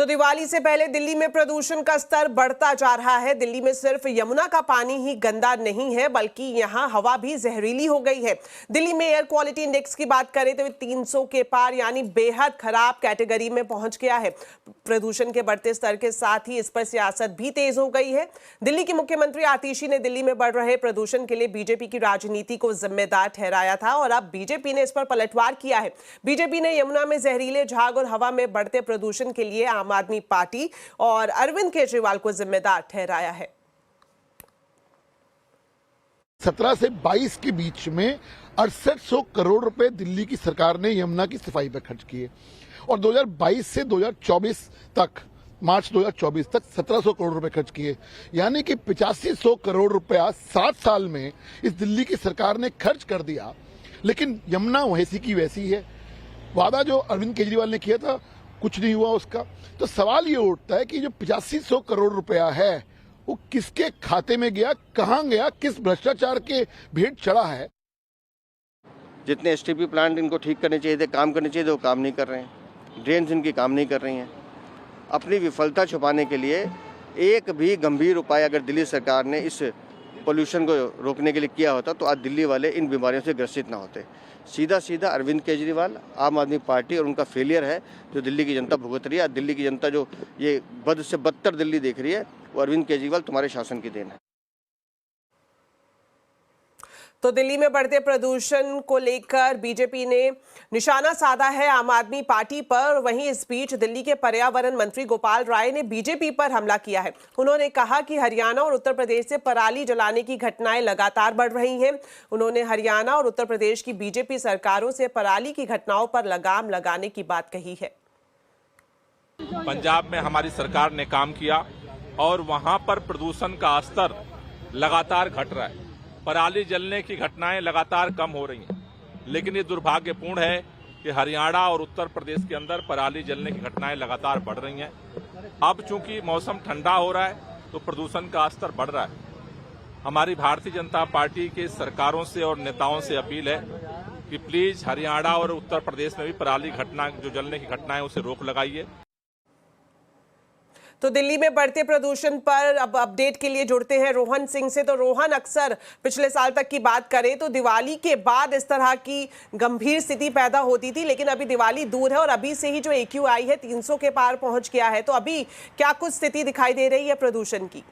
तो दिवाली से पहले दिल्ली में प्रदूषण का स्तर बढ़ता जा रहा है। दिल्ली में सिर्फ यमुना का पानी ही गंदा नहीं है, बल्कि यहां हवा भी जहरीली हो गई है। दिल्ली में एयर क्वालिटी इंडेक्स की बात करें तो 300 के पार यानी बेहद खराब कैटेगरी में पहुंच गया है। प्रदूषण के बढ़ते स्तर के साथ ही इस पर सियासत भी तेज हो गई है। दिल्ली की मुख्यमंत्री आतिशी ने दिल्ली में बढ़ रहे प्रदूषण के लिए बीजेपी की राजनीति को जिम्मेदार ठहराया था और अब बीजेपी ने इस पर पलटवार किया है। बीजेपी ने यमुना में जहरीले झाग और हवा में बढ़ते प्रदूषण के लिए आम आदमी पार्टी और अरविंद केजरीवाल को जिम्मेदार ठहराया है। 17 से 22 के बीच में 6800 करोड़ रुपए दिल्ली की सरकार ने यमुना की सफाई पर खर्च किए और 2022 से 2024 तक मार्च 2024 तक 1700 करोड़ रुपए खर्च किए, यानी कि 8500 करोड़ रुपया 60 साल में इस दिल्ली की सरकार ने खर्च कर दिया। लेकिन यमुना वैसी की वैसी है। वादा जो अरविंद केजरीवाल ने किया था कुछ नहीं हुआ उसका। तो सवाल ये उठता है कि जो 8500 करोड़ रुपया है वो किसके खाते में गया, कहां गया, किस भ्रष्टाचार के भेंट चढ़ा है। जितने एसटीपी प्लांट इनको ठीक करने चाहिए थे, काम करने चाहिए थे, वो काम नहीं कर रहे हैं। ड्रेन्स इनकी काम नहीं कर रही हैं। अपनी विफलता छुपाने के लिए एक भी गंभीर उपाय अगर दिल्ली सरकार ने इस पोल्यूशन को रोकने के लिए किया होता तो आज दिल्ली वाले इन बीमारियों से ग्रसित ना होते। सीधा सीधा अरविंद केजरीवाल, आम आदमी पार्टी और उनका फेलियर है जो दिल्ली की जनता भुगत रही है। दिल्ली की जनता जो ये बद से बदतर दिल्ली देख रही है, वो अरविंद केजरीवाल तुम्हारे शासन की देन है। तो दिल्ली में बढ़ते प्रदूषण को लेकर बीजेपी ने निशाना साधा है आम आदमी पार्टी पर। वहीं इस बीच दिल्ली के पर्यावरण मंत्री गोपाल राय ने बीजेपी पर हमला किया है। उन्होंने कहा कि हरियाणा और उत्तर प्रदेश से पराली जलाने की घटनाएं लगातार बढ़ रही हैं। उन्होंने हरियाणा और उत्तर प्रदेश की बीजेपी सरकारों से पराली की घटनाओं पर लगाम लगाने की बात कही है। पंजाब में हमारी सरकार ने काम किया और वहां पर प्रदूषण का स्तर लगातार घट रहा है। पराली जलने की घटनाएं लगातार कम हो रही हैं, लेकिन ये दुर्भाग्यपूर्ण है कि हरियाणा और उत्तर प्रदेश के अंदर पराली जलने की घटनाएं लगातार बढ़ रही हैं। अब चूंकि मौसम ठंडा हो रहा है तो प्रदूषण का स्तर बढ़ रहा है। हमारी भारतीय जनता पार्टी के सरकारों से और नेताओं से अपील है कि प्लीज हरियाणा और उत्तर प्रदेश में भी पराली घटना जो जलने की घटनाएं उसे रोक लगाइए। तो दिल्ली में बढ़ते प्रदूषण पर अब अपडेट के लिए जुड़ते हैं रोहन सिंह से। तो रोहन, अक्सर पिछले साल तक की बात करें तो दिवाली के बाद इस तरह की गंभीर स्थिति पैदा होती थी, लेकिन अभी दिवाली दूर है और अभी से ही जो AQI है 300 के पार पहुंच गया है। तो अभी क्या कुछ स्थिति दिखाई दे रही है प्रदूषण की?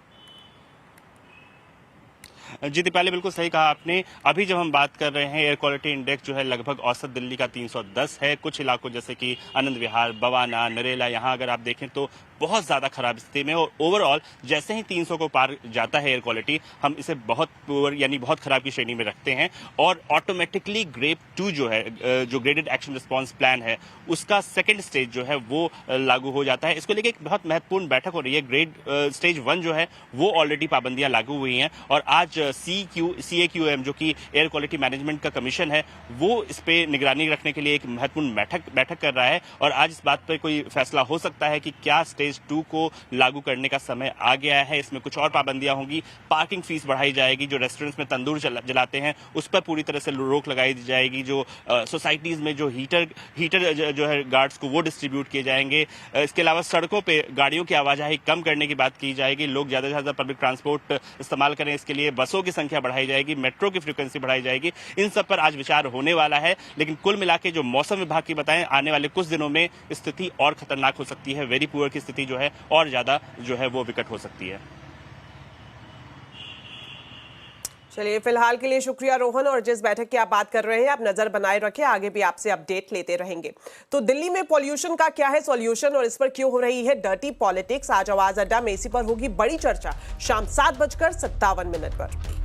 जी दीपाली, बिल्कुल सही कहा आपने। अभी जब हम बात कर रहे हैं एयर क्वालिटी इंडेक्स जो है लगभग औसत दिल्ली का 310 है। कुछ इलाकों जैसे कि आनंद विहार, बवाना, नरेला, यहाँ अगर आप देखें तो बहुत ज़्यादा खराब स्थिति में। और ओवरऑल जैसे ही 300 को पार जाता है एयर क्वालिटी, हम इसे बहुत पुअर यानी बहुत खराब की श्रेणी में रखते हैं और ऑटोमेटिकली ग्रेड 2 जो है, जो ग्रेडेड एक्शन रिस्पॉन्स प्लान है, उसका सेकेंड स्टेज जो है वो लागू हो जाता है। इसको लेकर एक बहुत महत्वपूर्ण बैठक हो रही है। ग्रेड स्टेज 1 जो है वो ऑलरेडी पाबंदियां लागू हुई हैं और आज CAQM जो कि एयर क्वालिटी मैनेजमेंट का कमीशन है, वो इस पे निगरानी रखने के लिए एक महत्वपूर्ण बैठक कर रहा है और आज इस बात पर कोई फैसला हो सकता है कि क्या स्टेज 2 को लागू करने का समय आ गया है। इसमें कुछ और पाबंदियां होंगी। पार्किंग फीस बढ़ाई जाएगी। जो रेस्टोरेंट्स में तंदूर जलाते हैं उस पर पूरी तरह से रोक लगाई जाएगी। जो सोसाइटीज में जो हीटर जो है गार्ड्स को वो डिस्ट्रीब्यूट किए जाएंगे। इसके अलावा सड़कों पे गाड़ियों की आवाजाही कम करने की बात की जाएगी। लोग ज्यादा से ज्यादा पब्लिक ट्रांसपोर्ट इस्तेमाल करें, इसके लिए बसों की संख्या बढ़ाई जाएगी, मेट्रो की फ्रीक्वेंसी बढ़ाई जाएगी। इन सब पर आज विचार होने वाला है। लेकिन कुल मिला के जो मौसम विभाग की बताएं, आने वाले कुछ दिनों में स्थिति और खतरनाक हो सकती है। वेरी पुअर की स्थिति जो है और ज्यादा जो है वो विकट हो सकती है। चलिए, फिलहाल के लिए शुक्रिया रोहन। और जिस बैठक की आप बात कर रहे हैं, आप नजर बनाए रखें, आगे भी आपसे अपडेट लेते रहेंगे। तो दिल्ली में पॉल्यूशन का क्या है सॉल्यूशन और इस पर क्यों हो रही है डर्टी पॉलिटिक्स? आज आवाज अड्डा में इसी पर होगी बड़ी चर्चा शाम 7:57 पर।